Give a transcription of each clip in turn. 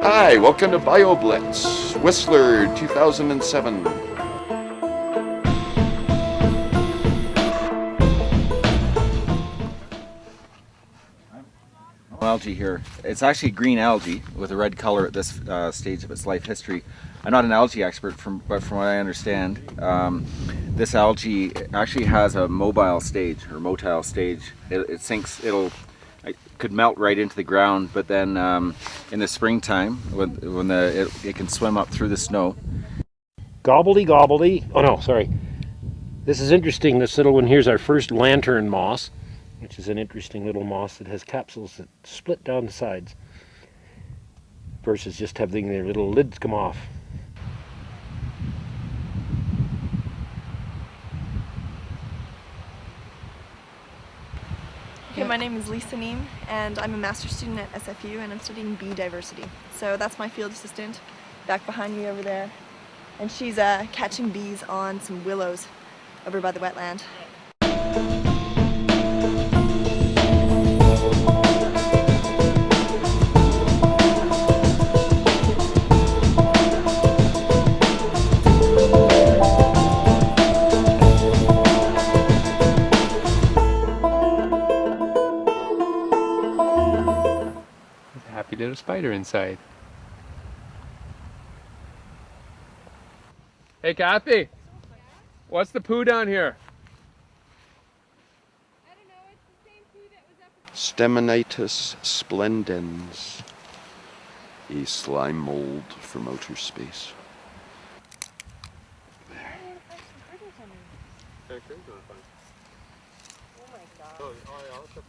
Hi, welcome to Bioblitz Whistler 2007. Algae here. It's actually green algae with a red color at this stage of its life history. I'm not an algae expert, but from what I understand, this algae actually has a mobile stage or motile stage. It sinks. It could melt right into the ground, but then in the springtime, when it can swim up through the snow. Gobbledy gobbledy. Oh no, sorry. This is interesting. This little one here's our first lantern moss, which is an interesting little moss that has capsules that split down the sides versus just having their little lids come off. Okay, my name is Lisa Neem, and I'm a master's student at SFU, and I'm studying bee diversity. So that's my field assistant back behind me over there, and she's catching bees on some willows over by the wetland. Happy little spider inside. Hey Kathy, what's the poo down here? I don't know, it's the same poo that was up. Stemonitis splendens, a slime mold from outer space.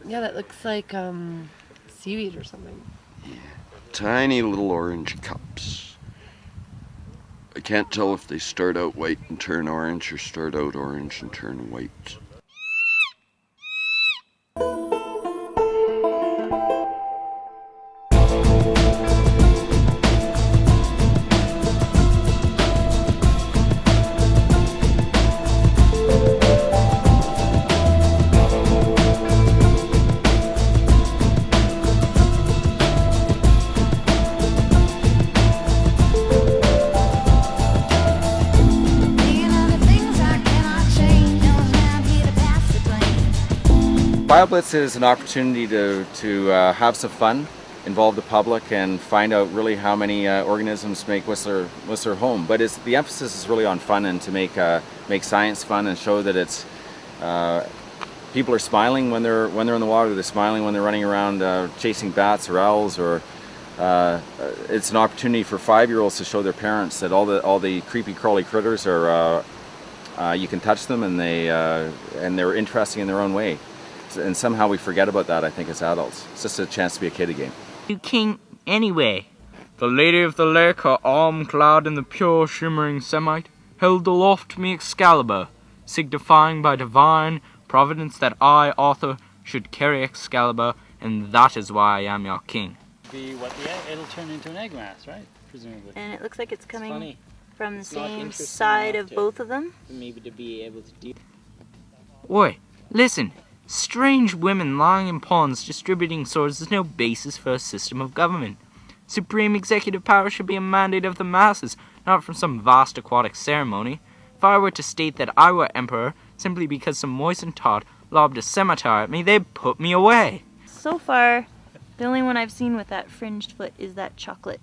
Yeah, that looks like seaweed or something. Yeah. Tiny little orange cups. I can't tell if they start out white and turn orange or start out orange and turn white. Bioblitz is an opportunity to have some fun, involve the public, and find out really how many organisms make Whistler home. But the emphasis is really on fun and to make science fun and show that it's people are smiling when they're in the water. They're smiling when they're running around chasing bats or owls. Or it's an opportunity for 5-year-olds to show their parents that all the creepy crawly critters are you can touch them and they're interesting in their own way. And somehow we forget about that, I think, as adults. It's just a chance to be a kid again. You king anyway. The lady of the lake, her arm clad in the pure shimmering semite, held aloft me Excalibur, signifying by divine providence that I, Arthur, should carry Excalibur, and that is why I am your king. It'll turn into an egg mass, right? Presumably. And it looks like it's coming from the It's not same interesting side enough of both of them. Maybe to be able to do. Oi, listen. Strange women lying in ponds distributing swords is no basis for a system of government. Supreme executive power should be a mandate of the masses, not from some vast aquatic ceremony. If I were to state that I were emperor simply because some moistened tot lobbed a scimitar at me, they'd put me away. So far, the only one I've seen with that fringed foot is that chocolate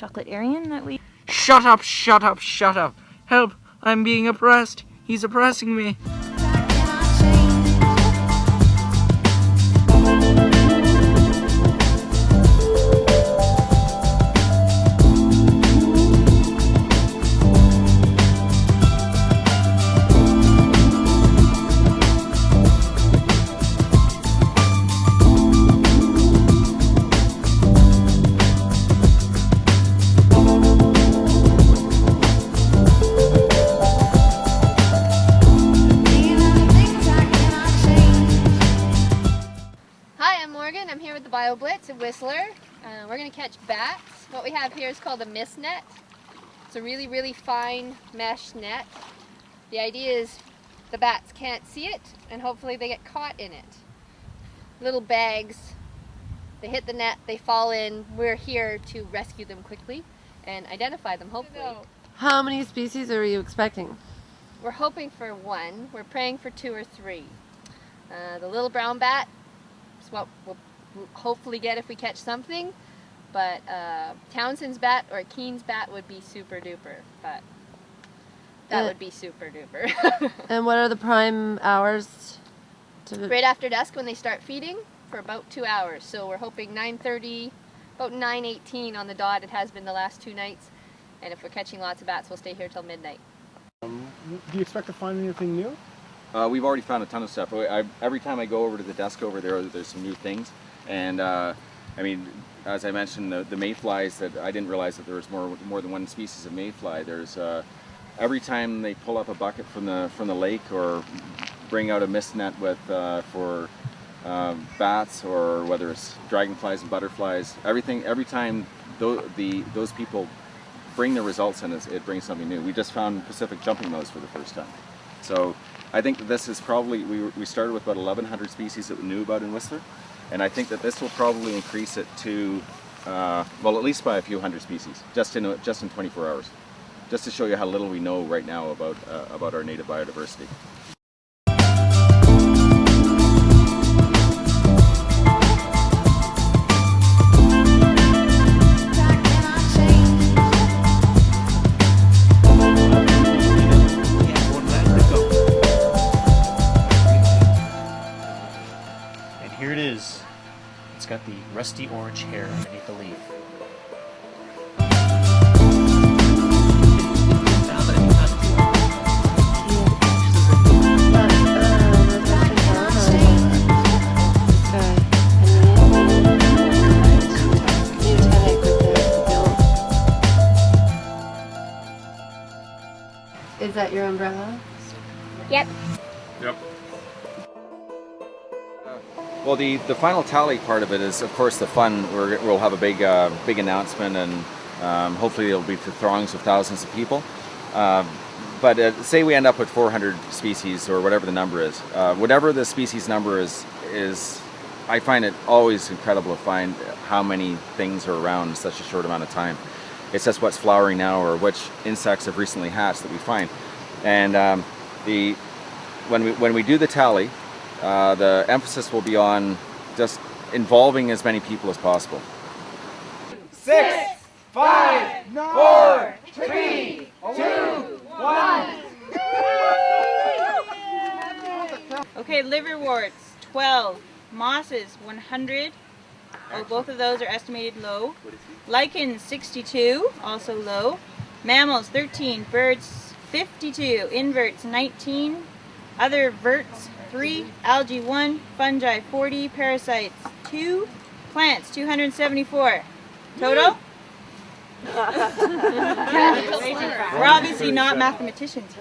Aryan that we... Shut up, shut up, shut up. Help, I'm being oppressed. He's oppressing me. I'm here with the Bioblitz at Whistler. We're going to catch bats. What we have here is called a mist net. It's a really, really fine mesh net. The idea is the bats can't see it and hopefully they get caught in it. Little bags they hit the net, they fall in. We're here to rescue them quickly and identify them, hopefully. How many species are you expecting? We're hoping for 1. We're praying for 2 or 3. The little brown bat is what we'll hopefully get if we catch something, but Townsend's bat or Keen's bat would be super duper, but that would be super duper. And what are the prime hours? Right after dusk when they start feeding for about 2 hours. So we're hoping 9:30, about 9:18 on the dot. It has been the last 2 nights. And if we're catching lots of bats, we'll stay here till midnight. Do you expect to find anything new? We've already found a ton of stuff. Every time I go over to the desk over there, there's some new things. And I mean, as I mentioned, the mayflies, that I didn't realize that there was more than one species of mayfly. There's every time they pull up a bucket from the lake or bring out a mist net with for bats, or whether it's dragonflies and butterflies, every time those people bring the results in, it brings something new. We just found Pacific jumping mouse for the first time. So I think that this is probably, we started with about 1,100 species that we knew about in Whistler, and I think that this will probably increase it to, well, at least by a few hundred species, just in 24 hours, just to show you how little we know right now about our native biodiversity. Here it is. It's got the rusty orange hair underneath the leaf. Is that your umbrella? Yep. Yep. Well, the final tally part of it is, of course, the fun. We'll have a big announcement, and hopefully it'll be to throngs of thousands of people. But say we end up with 400 species, or whatever the number is. Whatever the species number is, I find it always incredible to find how many things are around in such a short amount of time. It's just what's flowering now, or which insects have recently hatched that we find. And when we do the tally, the emphasis will be on just involving as many people as possible. 6, 5, 4, 3, 2, 1. Okay, liverworts 12, mosses 100. Oh, both of those are estimated low. Lichens 62, also low. Mammals 13, birds 52, inverts 19, other verts 3, algae 1, fungi 40, parasites 2, plants 274. Total? We're obviously not mathematicians.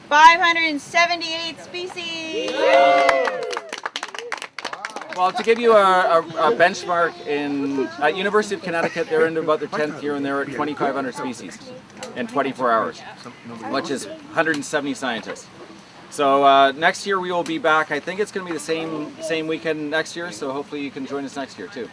578 species! Well, to give you a benchmark, at University of Connecticut, they're in about their 10th year, and they're at 2,500 species in 24 hours, which is 170 scientists. So next year we will be back. I think it's going to be the same weekend next year, so hopefully you can join us next year too.